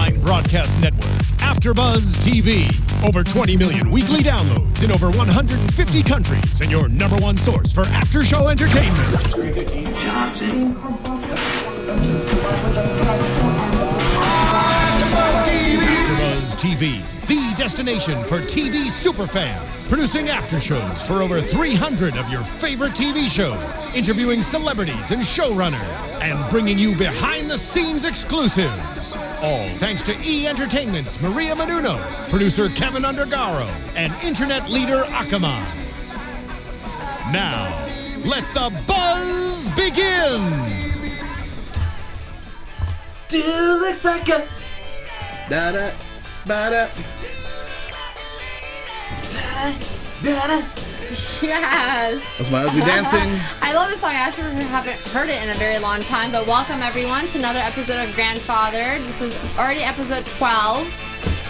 online broadcast network, AFTERBUZZ TV. Over 20 million weekly downloads in over 150 countries, and your number one source for after-show entertainment. AFTERBUZZ TV, the destination for TV superfans, producing after shows for over 300 of your favorite TV shows, interviewing celebrities and showrunners, and bringing you behind-the-scenes exclusives. All thanks to E! Entertainment's Maria Menounos, producer Kevin Undergaro, and internet leader Akamai. Now, let the buzz begin! Dude, looks like a da-da, ba-da. Da-da. Yes. That's my ugly dancing. I love this song. I actually haven't heard it in a very long time, but welcome everyone to another episode of Grandfathered. This is already episode 12,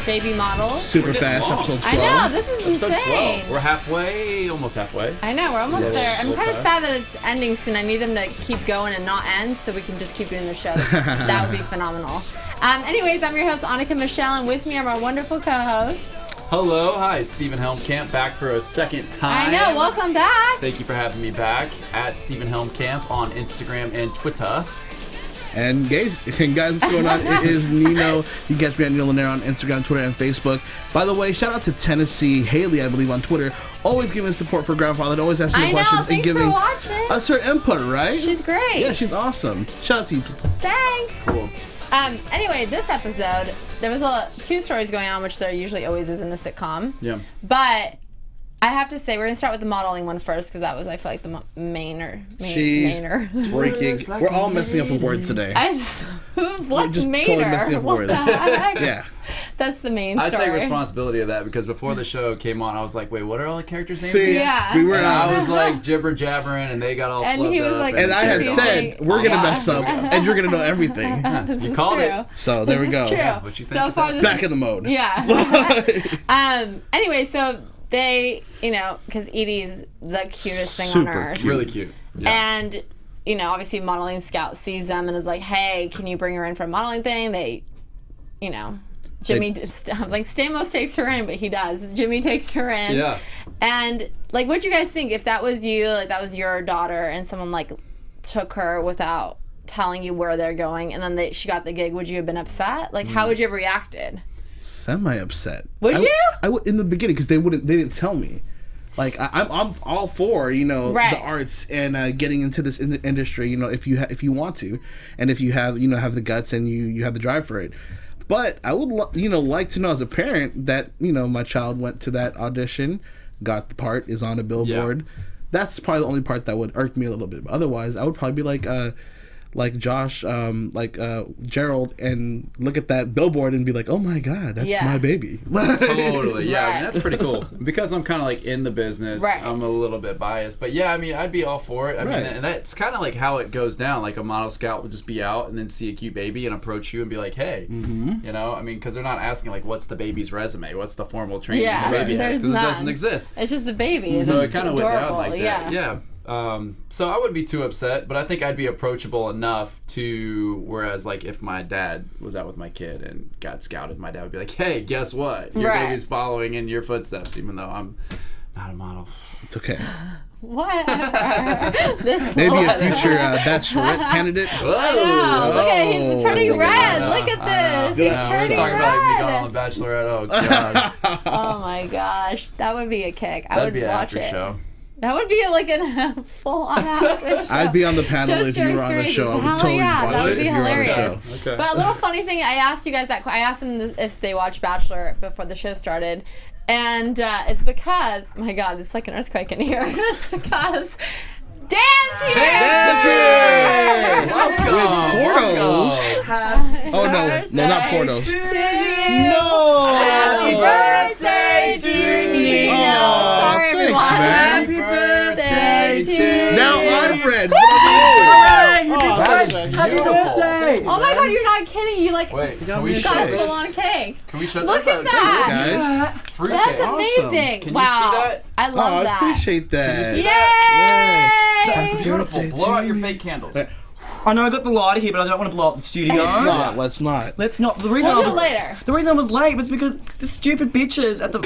Baby Models. Super fast, episode 12. I know, this is Episode insane. 12. We're halfway, almost halfway. I know, we're almost there. I'm so kind of fast. sad that it's ending soon. I need them to keep going and not end so we can just keep doing the show. That would be phenomenal. Anyways, I'm your host, Annika Michelle, and with me are my wonderful co-hosts. Hello, hi, Stephen Helmkamp, back for a second time. I know, welcome back. Thank you for having me back at Stephen Helmkamp on Instagram and Twitter. And guys, what's going on? It is Nino. You can catch me at Nino Llanera on Instagram, Twitter, and Facebook. By the way, shout out to Tennessee Haley, I believe, on Twitter. Always giving support for Grandfather and always asking questions and giving us her input, right? She's great. Yeah, she's awesome. Shout out to you. Thanks. Cool. Anyway, this episode, there was two stories going on, which there usually always is in the sitcom. Yeah. But I have to say, we're going to start with the modeling one first, because that was, I feel like, the mainer. She's freaking. We're all messing up with words today. What's just mainer? totally messing up What words. the heck? Yeah. That's the main story. I take responsibility of that because before the show came on, I was like, wait, what are all the characters' names? See, Yeah. we were And I was like jibber jabbering, and they got all And flubbed he was up, like- And I had Yeah. said, we're going to Yeah. mess up, and you're going to know everything. You called it. So there we go. This is true. What you think So is far, that? this Back in the mode. Yeah. Anyway, so they, because Edie's the cutest thing on Super earth. cute. Really cute. Yeah. And, obviously Modeling Scout sees them and is like, hey, can you bring her in for a modeling thing? They, Jimmy, Stamos takes her in, but he does. Jimmy takes her in. Yeah. And, what'd you guys think? If that was you, that was your daughter, and someone, took her without telling you where they're going, and then she got the gig, would you have been upset? How would you have reacted? Semi-upset. Would you? I would in the beginning because they didn't tell me. I'm all for Right. the arts and getting into this industry. If you want to, and if you have have the guts and you have the drive for it. But I would like to know as a parent that my child went to that audition, got the part, is on a billboard. Yeah. That's probably the only part that would irk me a little bit. But otherwise, I would probably be like Josh, Gerald, and look at that billboard and be like, oh my God, that's my baby. Totally, yeah. Right. I mean, that's pretty cool. Because I'm kind of in the business, right. I'm a little bit biased. But yeah, I mean, I'd be all for it. I Right. mean, and that's kind of how it goes down. A model scout would just be out and then see a cute baby and approach you and be like, hey, I mean, because they're not asking, what's the baby's resume? What's the formal training the baby has? Because it doesn't exist. It's just a baby. So it's it kind of went down like yeah. that. Yeah. So I wouldn't be too upset, but I think I'd be approachable enough to, whereas if my dad was out with my kid and got scouted, my dad would be like, hey, guess what? Your baby's following in your footsteps, even though I'm not a model. It's okay. Whatever. Maybe a future bachelorette candidate. Whoa! Look at he's turning red. Look at this. He's turning talking about me going red. on The Bachelorette. Oh God. Oh my gosh, that would be a kick. I That'd would be an watch after it. show. That would be a full-on after show. I'd be on the panel Just if you your were on the show. I would experiences. totally Hell yeah, watch that would it be if you were on the hilarious. show. Okay. But a little funny thing, I asked you guys that. I asked them if they watched Bachelor before the show started, and it's because, my God, it's like an earthquake in here. It's because Dan's here. Welcome. With Portos. Oh no, not Portos. No. Happy birthday to Nino. Sorry, everyone. Man. Happy birthday to Now you. I'm red. Happy birthday! Oh my God, you're not kidding. You Wait, can we got show a full on this? cake. Can we show Look this? at that. Guys. Fruit That's cake. amazing. Can you wow. see that? I love I that. appreciate that. see Yay! That's beautiful. Blow out your fake candles. I know I got the lighter here, but I don't want to blow up the studio. Let's not. The reason We'll do it later. The reason I was late was because the stupid bitches at the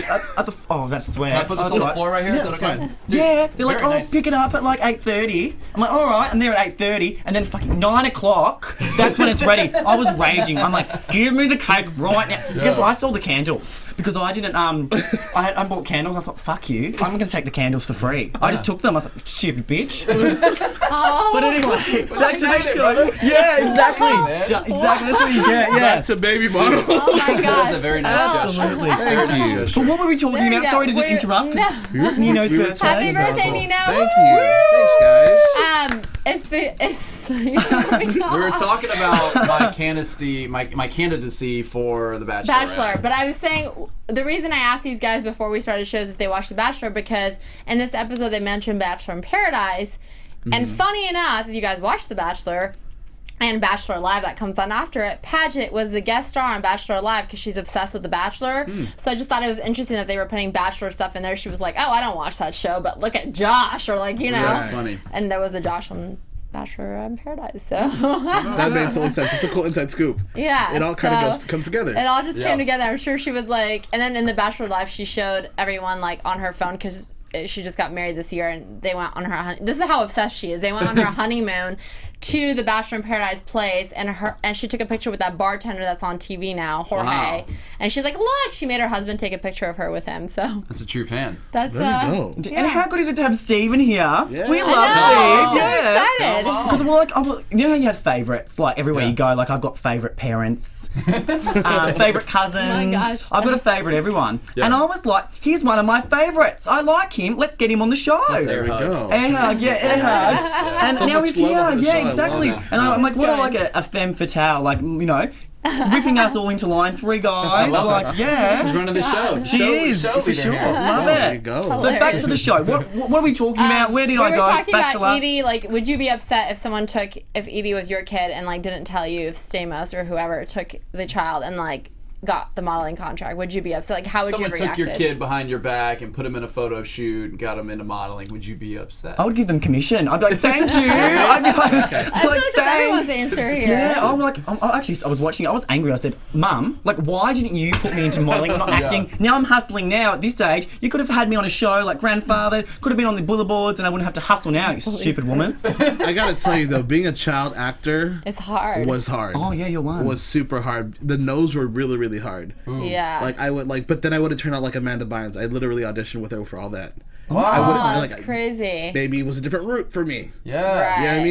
oh, that's a swear. Can I put this on the floor right here? Is that okay? Yeah, they're like, very nice. pick it up at like 8:30. I'm like, all right, and they're at 8:30, and then fucking 9 o'clock. That's when it's ready. I was raging. I'm like, give me the cake right now. So guess what? I stole the candles because I didn't. I bought candles. I thought, fuck you. I'm gonna take the candles for free. I just took them. I thought, stupid bitch. But anyway, back to the show. Yeah, exactly. Exactly. That's what you get. Yeah. That's a baby bottle. Oh my god. That was a very nice Absolutely. Very nice gesture. But what were we talking There you about? go. Sorry to just interrupt. No. Nino's birthday. Happy birthday, Nino. Thank you. Thanks, guys. It's We were talking about my candidacy for The Bachelor. But I was saying the reason I asked these guys before we started shows if they watched The Bachelor because in this episode they mentioned Bachelor in Paradise, and funny enough, if you guys watched The Bachelor and Bachelor Live that comes on after it, Paget was the guest star on Bachelor Live because she's obsessed with The Bachelor. So I just thought it was interesting that they were putting Bachelor stuff in there. She was like, "Oh, I don't watch that show, but look at Josh," or like, you know. That's funny. And there was a Josh on Bachelor in Paradise, so That made total sense. It's a cool inside scoop. yeah, It all kind of comes together. It all just came together. I'm sure she was like, and then in the Bachelor Live, she showed everyone like on her phone because she just got married this year, and they went on her. This is how obsessed she is. They went on her honeymoon to the Bachelor in Paradise place, and she took a picture with that bartender that's on TV now, Jorge. Wow. And she's like, look, she made her husband take a picture of her with him. So That's a true fan. that's There you go. And how good is it to have Steven here? Yeah. We I love I'm Steve. so Yeah. excited. Because we're like, you know how you have favourites, like everywhere Yeah. you go. Like I've got favourite parents, favourite cousins. Oh my gosh. I've got a favourite everyone, Yeah. and I was like, he's one of my favourites. I like him. Let's get him on the show. There we go. Air hug, yeah, air hug. And So now much he's love here, on the show. I yeah, love exactly. that. And I'm like, what Join. like a femme fatale, like, you know, whipping us all into line, 3 guys, love like, She's yeah. running the show. She is, show for leader sure. here. Love There you it. go. So back to the show. What are we talking about? Where did we I were go? talking Bachelor. about Edie. Like, would you be upset if someone if Edie was your kid and like didn't tell you if Stamos or whoever took the child and like got the modeling contract? Would you be upset? Like, how would Someone you have took reacted? your kid behind your back and put him in a photo shoot and got him into modeling. Would you be upset? I would give them commission. I'd be like, thank you. I'd be like, I feel like that's everyone's thanks. answer here. Yeah, I'm like, I was watching it. I was angry. I said, Mum, like, why didn't you put me into modelling? I'm not acting. Now I'm hustling now at this age. You could have had me on a show like Grandfather, could have been on the bullet boards, and I wouldn't have to hustle now, you stupid woman. I gotta tell you though, being a child actor It's hard. was hard. Oh, yeah, you're one. Was super hard. The no's were really, really hard. yeah. Like I would but then I would have turned out like Amanda Bynes. I literally auditioned with her for all that. Wow. I would oh, like that's crazy. maybe it was a different route for me. Yeah. Right. You know what I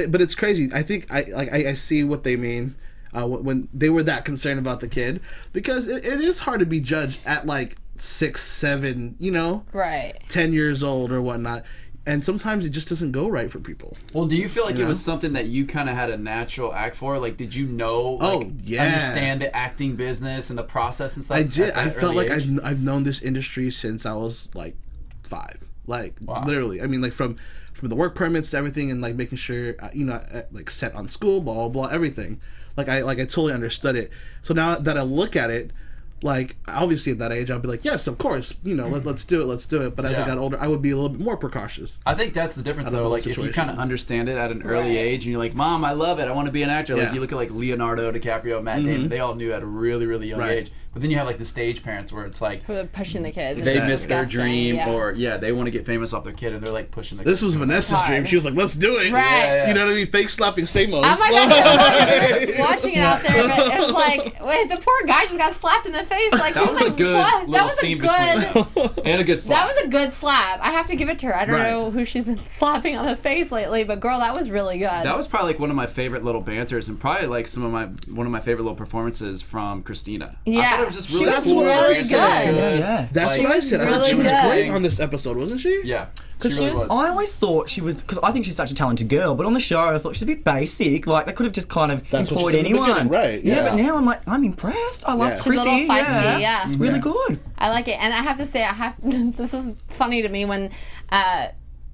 mean? But it's crazy. I think I see what they mean when they were that concerned about the kid, because it is hard to be judged at like 6, 7, you know, Right. 10 years old or whatnot. And sometimes it just doesn't go right for people. Well, do you feel like You it was know? something that you kind of had a natural act for? Like, did you know, like, Oh, yeah. understand the acting business and the process and stuff? I did. at that I felt early like age? I've known this industry since I was like 5. Like Wow. literally. I mean, like from the work permits to everything, and like making sure you know, like set on school, blah blah blah, everything. Like I totally understood it. So now that I look at it, like obviously at that age I'll be like, yes, of course, you know, let's do it. But as I Yeah. got older, I would be a little bit more precautious. I think that's the difference, I don't though. know Like, the if you situation. kind of understand it at an early Right. age, and you're like, "Mom, I love it. I want to be an actor." Like, Yeah. you look at like Leonardo DiCaprio, Matt Damon. They all knew at a really, really young Right. age. But then you have like the stage parents where it's like Who are pushing the kids. It's they just miss their disgusting, dream, yeah. or they want to get famous off their kid, and they're like pushing the. This kid. was Vanessa's hard. dream. She was like, let's do it. Right. Yeah. You know what I mean? Fake slapping Stamos. Oh my gosh, I was watching it out there, but it was like, wait, the poor guy just got slapped in the face. Like, That he was a like, good what? That little was scene a good. between and a good slap. That was a good slap. I have to give it to her. I don't Right. know who she's been slapping on the face lately, but girl, that was really good. That was probably like one of my favorite little banters, and probably like one of my favorite little performances from Christina. I Yeah. thought it was just She really was cool. really banter. good. Yeah. That's Like, what I said. I thought really she was good. great on this episode, wasn't she? Yeah, she really was. I always thought she was, because I think she's such a talented girl, but on the show I thought she's a bit basic. Like, they could have just kind of That's what employed she said in the anyone. beginning, right, Yeah, yeah. but now I'm like, I'm impressed. I love Yeah. She's a Chrissy. little feisty, yeah. Really Yeah. good. I like it, and I have to say, this is funny to me when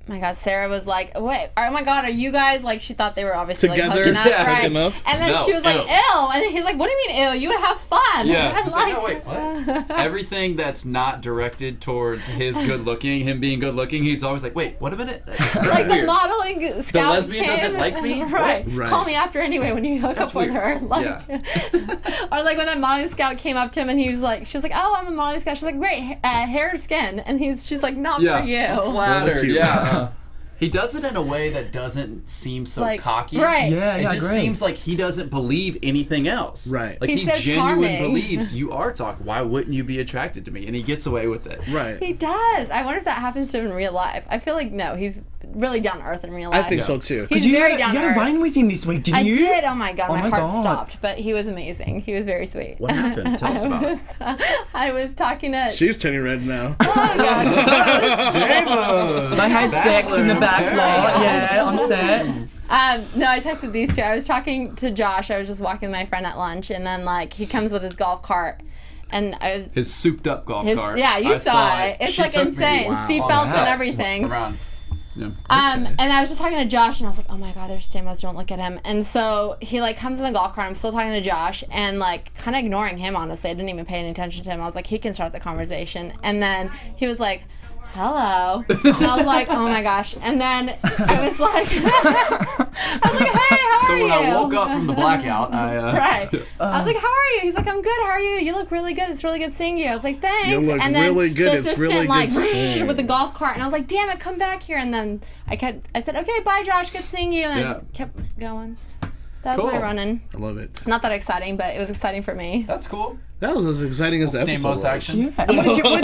my God, Sarah was like, wait, oh my God, are you guys, like, she thought they were obviously Together? like hooking up, Yeah, right? hooking up. And then she was like, ew. And he's like, what do you mean, ew? You would have fun. Yeah. And I'm He's like, no, wait, what? Everything that's not directed towards his good looking, him being good looking, he's always like, wait, what a minute. That's like the weird. modeling scout The lesbian came, doesn't like me? Right. Right. Call me after anyway when you hook That's up with weird. her. Like, Yeah. or like when that modeling scout came up to him and he was like, she was like, oh, I'm a modeling scout. She's like, great, hair or skin? And she's like, not Yeah. for you. Flattered, cute. yeah. He does it in a way that doesn't seem so Like, cocky. right. Yeah, It yeah, I just agree. seems like he doesn't believe anything else. Right. Like He's he so genuinely charming. believes you are talking. Why wouldn't you be attracted to me? And he gets away with it. Right. He does. I wonder if that happens to him in real life. I feel like no, he's really down to earth in real life. I think so too. He's you very had, down you to had a earth. run with him this week, didn't I you? did. Oh my God, Oh my my heart God. stopped. But he was amazing. He was very sweet. What happened? Tell us about it. I was talking to. She's turning red now. Oh my God. I had sex in the back lot, yeah, on set. No, I texted these two. I was talking to Josh. I was just walking with my friend at lunch, and then like he comes with his golf cart, and I was His souped up golf cart. yeah, you I saw it. It's She like took me insane. on Seatbelts set and everything. Around. Yeah. And I was just talking to Josh, and I was like, oh my God, there's Stamos, don't look at him. And so he like comes in the golf cart. I'm still talking to Josh and like kind of ignoring him, honestly. I didn't even pay any attention to him. I was like, he can start the conversation. And then he was like, hello. And I was like, oh my gosh. And then I was like, hey, how are So you? when I woke up from the blackout, I Right. I was like, how are you? He's like, I'm good. How are you? You look really good. It's really good seeing you. I was like, thanks. You look and then really good. the It's assistant really like good seeing with the you. golf cart, and I was like, damn it, come back here. And then I said, okay, bye, Josh. Good seeing you. And Yeah. I just kept going. That was Cool. my running. I love it. Not that exciting, but it was exciting for me. that's cool. That was as exciting as the episode Stamos was. action. Yeah. And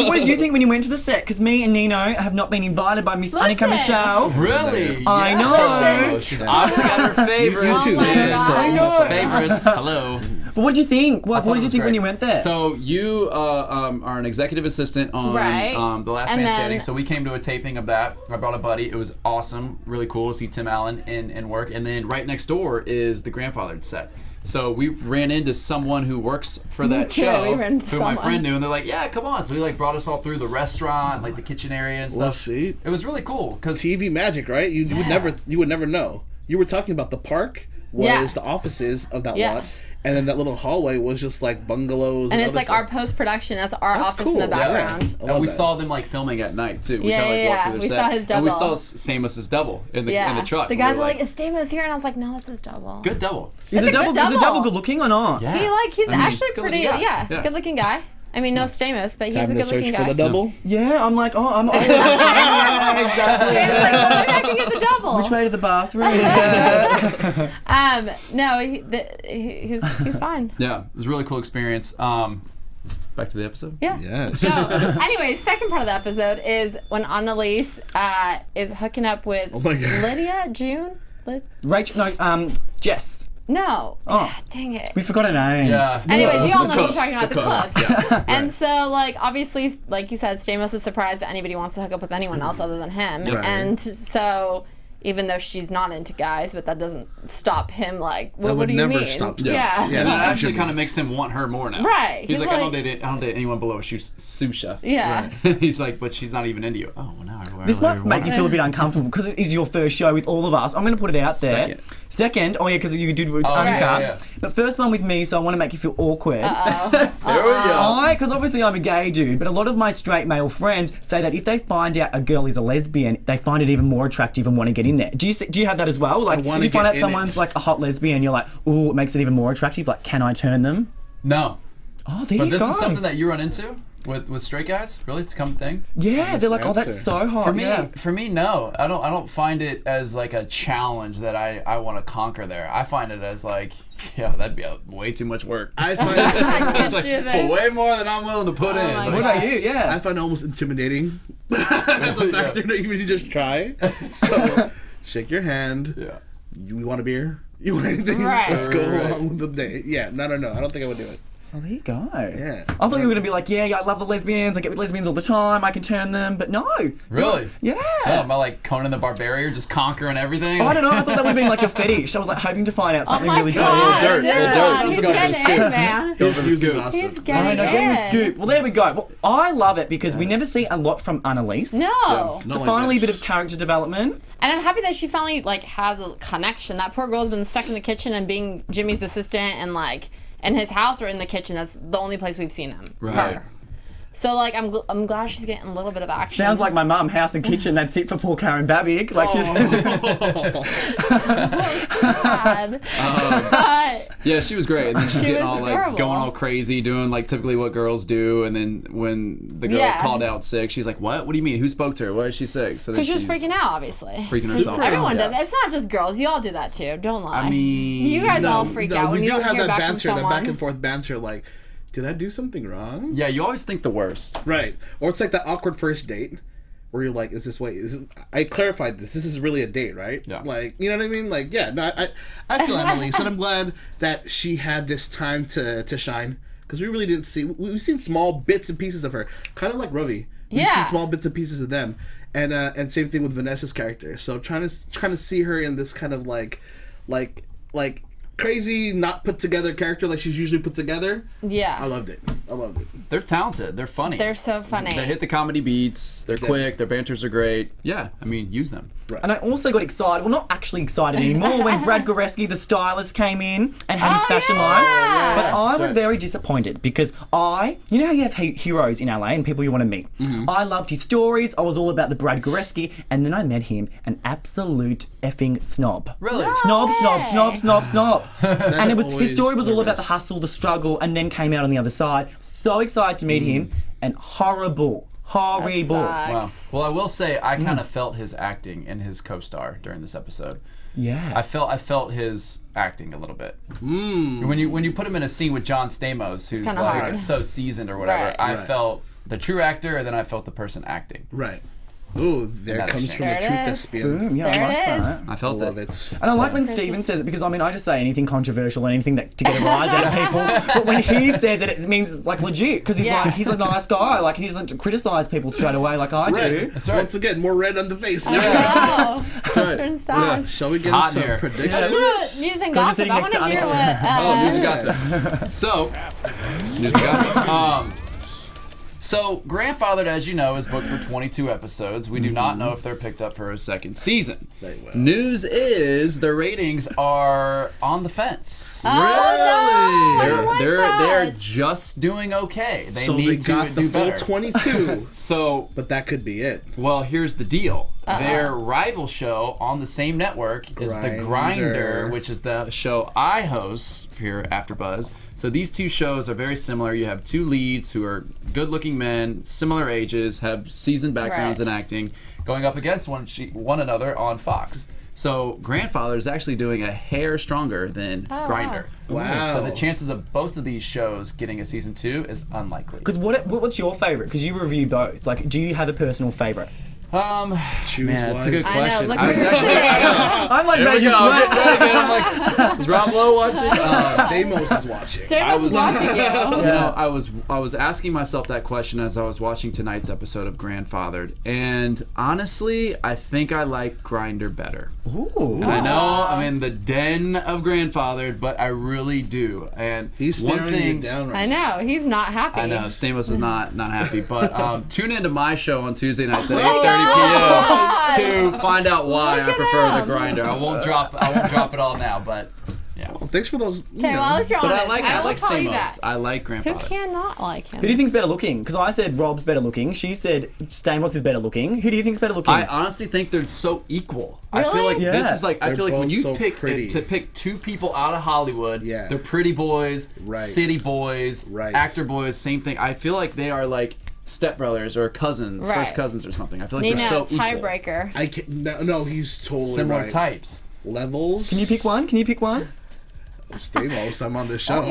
what did you think when you went to the set? Because me and Nino have not been invited by Miss Listen. Annika Michelle. Really? I Yeah. know. Oh, she's obviously got her favorites. You too. Oh my man. God. I know. Favorites. Hello. But what did you think? What thought did it you was think when great. you went there? So you are an executive assistant on Right. The Last And Man then- Standing. So we came to a taping of that. I brought a buddy. It was awesome. Really cool to see Tim Allen in work. And then right next door is the Grandfathered set. So we ran into someone who works for that too. show, We ran into who my someone. friend knew, and they're like, "Yeah, come on!" So he like brought us all through the restaurant, like the kitchen area and Well, stuff. see, It was really cool because TV magic, right? You would never know. You were talking about the park was Yeah. the offices of that Yeah. lot, and then that little hallway was just like bungalows. And it's other like stuff. our post-production. That's our That's office in cool. the Yeah. background. I And love we that. saw them like filming at night too. We Yeah, kinda, like, yeah, walked yeah. through We their saw set. his And we double. saw Samos's double in the Yeah. truck. The We guys were were like, is Stamos here? And I was like, no, this is double. "Good double." is It's the a good double double. good looking or not? Yeah. He's I mean, actually good pretty, looking guy. good looking guy. I mean, no Stamos, but he's Time a to good search looking for guy. the double. Yeah, I'm like, oh, I'm always yeah, exactly. James like, well, maybe I can get the double. Which way to the bathroom? Yeah. No, he's fine. Yeah, it was a really cool experience. Back to the episode. Yeah. Yeah. So, anyways, second part of the episode is when Annalise is hooking up with Oh my God. Lydia, June? Rachel, no, Jess. No. Oh. Dang it. We forgot her name. Yeah. Anyways, you all know who I'm cook. talking about, the cook. cook. And so, like, obviously, like you said, Stamos is surprised that anybody wants to hook up with anyone else other than him. Right. And so, even though she's not into guys, but that doesn't stop him, like, That what would do you never mean? stop. Yeah. Yeah. And that no, actually should kind of makes him want her more now. Right. He's He's like, I like- don't date anyone below a sous chef. Yeah. He's like, but she's not even into you. Oh, well, now I This might make you feel a bit uncomfortable because it is your first show with all of us. I'm going to put it out there. Second, oh yeah, because you did with Annika. yeah. But first one with me, so I want to make you feel awkward. There we go. Because obviously I'm a gay dude, but a lot of my straight male friends say that if they find out a girl is a lesbian, they find it even more attractive and want to get in there. Do you have that as well? Like, wanna if you find get out in someone's it. like a hot lesbian, you're like, ooh, it makes it even more attractive. Like, can I turn them? No. Oh, there But you this go. is something that you run into with straight guys? Really? It's a common thing? Yeah, they're like, oh, that's answer. so hot. For me, no. I don't find it as like a challenge that I want to conquer there. I find it as like, yeah, that'd be way too much work. I find It's like, do this. way more than I'm willing to put in. my Like, What about you? I Yeah. find it almost intimidating. The factor to even just try. So shake your hand. yeah. You want a beer? You want anything? Right. Let's go Right. along with the day. Yeah. No. I don't think I would do it. Oh, there you go. Yeah. I thought you were going to be like, yeah, I love the lesbians. I get with lesbians all the time. I can turn them. But no. Really? Yeah. Oh, am I like Conan the Barbarian, just conquering everything? Oh, I don't know. I thought that would have been like your fetish. I was like hoping to find out something really deep. dirt. He's Let's go for the getting scoop. in, man. Go for the He's scoop. gossip. He's I getting know, getting the in. scoop. Well, there we go. Well, I love it because we never see a lot from Annalise. No. Not So like finally a this. bit of character development. And I'm happy that she finally like has a connection. That poor girl's been stuck in the kitchen and being Jimmy's assistant and like in his house or in the kitchen. That's the only place we've seen him. Right. Her. So like I'm glad she's getting a little bit of action. Sounds like my mum, house and kitchen. That's it for poor Karen Babic. Like, sad. But Yeah, she was great. And then she's She getting was all like adorable. going all crazy, doing like typically what girls do. And then when the girl Yeah. called out sick, she's like, "What? What do you mean? Who spoke to her? Why is she sick?" So then because she was she's freaking out, obviously. freaking herself out. Everyone Yeah. does. It's not just girls. You all do that too. Don't lie. I mean, you guys all freak out when we you do don't have hear that back banter, from that someone. back and forth banter. Like, did I do something wrong? Yeah, you always think the worst. Right. Or it's like that awkward first date where you're like, I clarified this. This is really a date, right? Yeah. Like, you know what I mean? Like, yeah, no, I feel Annalise, and I'm glad that she had this time to shine, because we really didn't see, we've seen small bits and pieces of her, kind of like Ravi. We've Yeah. seen small bits and pieces of them. And same thing with Vanessa's character. So trying to see her in this kind of like crazy, not put together character like she's usually put together. Yeah. I loved it. They're talented. They're funny. They're so funny. They hit the comedy beats. They're quick. Their banters are great. Yeah, I mean, use them. And I also got excited, well, not actually excited anymore, when Brad Goreski, the stylist, came in and had his fashion line. But I was very disappointed because you know how you have heroes in LA and people you want to meet? I loved his stories. I was all about the Brad Goreski, and then I met him, an absolute effing snob. Really? Snob. And his always story was all my about the best. hustle, the struggle, and then came out on the other side. So excited to meet him, and horrible. Wow. Well, I will say I kind of felt his acting in his co-star during this episode. Yeah. I felt his acting a little bit. When you put him in a scene with John Stamos, who's Kinda like hard. so seasoned or whatever, Right. I Right. felt the true actor, and then I felt the person acting. Right. Ooh, there Not comes ashamed. from the There it truth is. thespian. Boom, yeah, There I like it is. that. I felt Love it. it. And I like when Steven says it, because I mean, I just say anything controversial, anything that to get a rise out of people. But when he says it, it means it's like legit, because he's Yeah. like, he's a nice guy. Like, he doesn't criticize people straight away like I do. Red. That's right. Once again, more red on the face. Oh, right. turns fast. Shall we get hot into in here. predictions? News and Go gossip. sitting I next want to to hear Annika. what. Oh, news and gossip. So, news and gossip. So, Grandfathered, as you know, is booked for 22 episodes. We do not know if they're picked up for a second season. They will. News is the ratings are on the fence. They're just doing okay. They So need they to got the do full better. 22, So, but that could be it. well, here's the deal. Their rival show on the same network is The Grindr. Grinder, which is the show I host here at AfterBuzz. So these two shows are very similar. You have two leads who are good-looking men, similar ages, have seasoned backgrounds Right. in acting, going up against one another on Fox. So Grandfather is actually doing a hair stronger than Grinder. Wow. So the chances of both of these shows getting a season 2 is unlikely. Because what's your favourite? Because you review both. Like, do you have a personal favourite? Choose Man, that's a one. good I know. question. Look I was at actually- today. I'm like, There we made you go. I'm sweat. getting ready, man. I'm like, is Rob Lowe watching? Stamos is watching. Sarah was watching you. You know, I was asking myself that question as I was watching tonight's episode of Grandfathered, and honestly, I think I like Grinder better. Ooh. And I know I'm in the den of Grandfathered, but I really do. And He's one staring thing you down I right now. know. He's not happy. I know Stamos is not happy, but tune into my show on Tuesday nights at 8:30 p.m. to find out why I prefer the Grinder. I won't drop it all now, but yeah. Well, thanks for those. Okay, well, at least you're But honest. I like will call you that. Stamos. I like Who Grandfather. cannot like him? Who do you think's better looking? Because I said Rob's better looking. She said Stamos is better looking. Who do you think's better looking? I honestly think they're so equal. I feel Really? like Yeah. this is like I They're feel like when both you so pick pretty. to pick two people out of Hollywood, Yeah. they're pretty boys, Right. city boys, Right. actor boys, same thing. I feel like they are like stepbrothers or cousins, Right. first cousins or something. I feel like Nino, they're so equal. tiebreaker. I can't, no, he's totally Similar right. types. Levels. Can you pick one? Stamos, I'm on this show.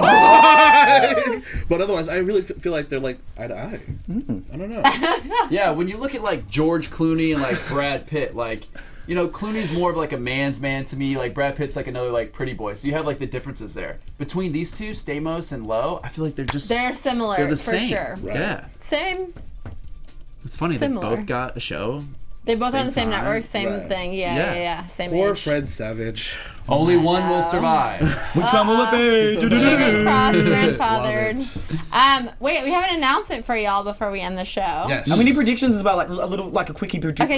But otherwise, I really feel like they're like eye to eye. I don't know. Yeah, when you look at like George Clooney and like Brad Pitt, like you know, Clooney's more of like a man's man to me. Like Brad Pitt's like another like pretty boy. So you have like the differences there between these two, Stamos and Lowe. I feel like they're similar. They're the for same. Sure. Right. Yeah. Same. It's funny Similar. they both got a show. They both are on the same time. network, same Right. thing. Yeah. Yeah. Same Poor age. Fred Savage. Only one will survive. Which one will it be? Fingers crossed, Love grandfathered. Wait, we have an announcement for y'all before we end the show. Yes. And we need predictions as well, like a little, like a quickie prediction. Okay,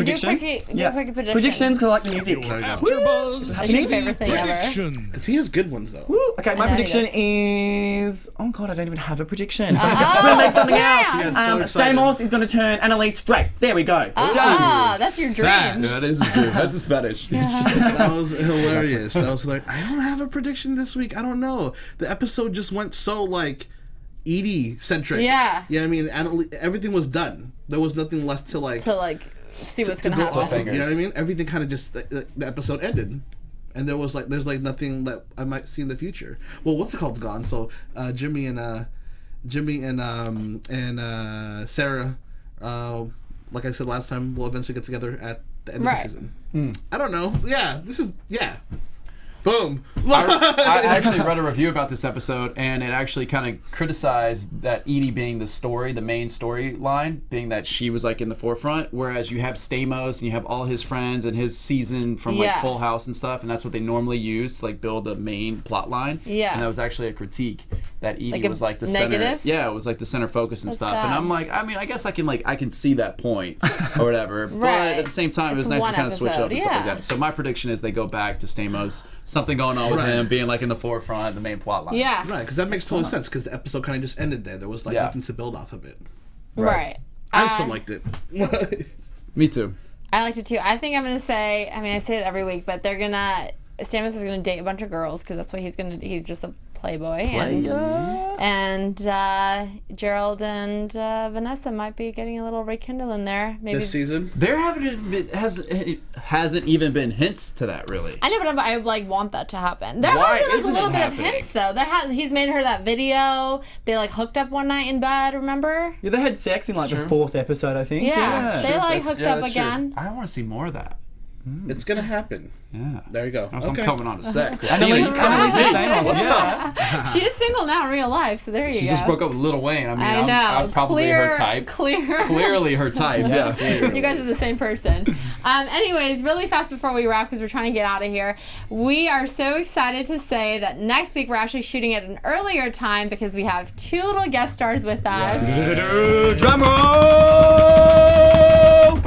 do a quickie prediction. Predictions, because I like the music. AfterBuzz That's your favorite thing ever. prediction. Because he has good ones, though. Woo. Okay, my I know he prediction does. is... Oh, God, I don't even have a prediction. So I'm going to make something yeah. else. so excited. Stamos is going to turn Annalise straight. There we go. Done. Ah, that's your dream. That is true. That's a Spanish. That was hilarious. That was hilarious. I don't have a prediction this week. I don't know. The episode just went so, like, Edie centric. Yeah. You know what I mean? Everything was done. There was nothing left to, like, To like see what's to gonna go off of. happen. You know what I mean? Everything kind of just the episode ended, and there's nothing that I might see in the future. Well, what's it called? Gone. So Jimmy and Sarah, like I said last time, will eventually get together at the end of the season. I don't know. Yeah, boom. I actually read a review about this episode, and it actually kind of criticized that Edie being the main storyline, being that she was like in the forefront, whereas you have Stamos and you have all his friends and his season from like Yeah. Full House and stuff, and that's what they normally use to like build the main plot line. Yeah. And that was actually a critique that Edie Like a was like the negative? center. Yeah, it was like the center focus and That's stuff. And sad. I'm like, I mean, I guess I can see that point or whatever. Right. But at the same time, it was It's nice to one kind of switch up episode, and stuff like yeah. that. So my prediction is they go back to Stamos, something going on with Right. him being like in the forefront, the main plot line. Yeah. Right, because that makes total sense. Because the episode kind of just ended there. There was like Yeah. nothing to build off of it. Right. I still liked it. Me too. I liked it too. I think I'm gonna say. I mean, I say it every week, but Stamos is gonna date a bunch of girls because that's what he's gonna. He's just a playboy, and Gerald and Vanessa might be getting a little rekindle in there. Maybe This season. There hasn't even been hints to that really. I know, but I like want that to happen. There Why has been like, a isn't little it bit happening? of hints though. He's made her that video. They like hooked up one night in bed. Remember? Yeah, they had sex in like Sure. the 4th episode, I think. Yeah. They like hooked up that's true. again. I want to see more of that. It's gonna happen. Yeah. There you go. I'm Okay. coming on a set. Annalise is Stamos. What's Yeah. up? She's single now in real life, so there you She go. just broke up with Lil Wayne. I mean, I know. I'm probably her type. Clearly her type. Yeah. You guys are the same person. Anyways, really fast before we wrap, because we're trying to get out of here, we are so excited to say that next week we're actually shooting at an earlier time because we have 2 little guest stars with us. Drum roll!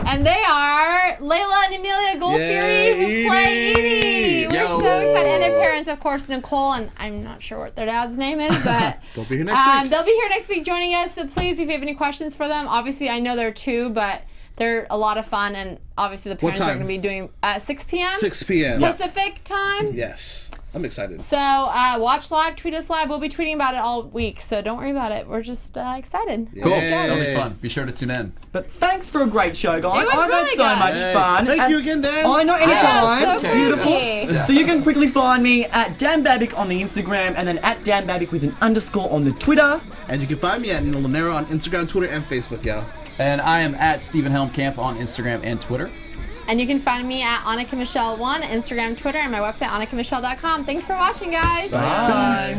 And they are Layla and Amelia Goldfury, who play Edie. We're Yo. so excited. And their parents, of course, Nicole, and I'm not sure what their dad's name is, but They'll be here next week. they'll be here next week joining us. So please, if you have any questions for them, obviously I know there are 2, but they're a lot of fun, and obviously the parents are time? going to be doing 6 p.m. 6 p.m. Pacific time. Yes. I'm excited. So watch live, tweet us live. We'll be tweeting about it all week, so don't worry about it. We're just excited. Cool. Yay. That'll be fun. Be sure to tune in. But thanks for a great show, guys. It was I've really had so good. much Hey, fun. thank And you again, Dan. I know, anytime. so Beautiful. crazy. So you can quickly find me at Dan Babic on the Instagram, and then at Dan Babic with an underscore on the Twitter. And you can find me at Nino Llanera on Instagram, Twitter, and Facebook, y'all. And I am at Stephen Helmkamp on Instagram and Twitter. And you can find me at Annika Michelle 1, Instagram, Twitter, and my website, AnnikaMichelle.com. Thanks for watching, guys. Bye.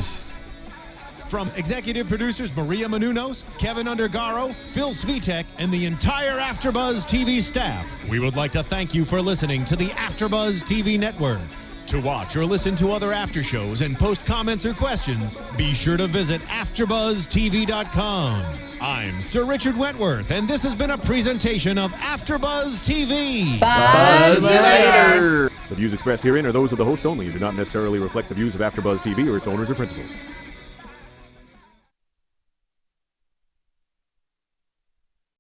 From executive producers Maria Menounos, Kevin Undergaro, Phil Svitek, and the entire AfterBuzz TV staff, we would like to thank you for listening to the AfterBuzz TV network. To watch or listen to other after shows and post comments or questions, be sure to visit AfterBuzzTV.com. I'm Sir Richard Wentworth, and this has been a presentation of AfterBuzz TV. Bye. See you later. The views expressed herein are those of the hosts only and do not necessarily reflect the views of AfterBuzz TV or its owners or principals.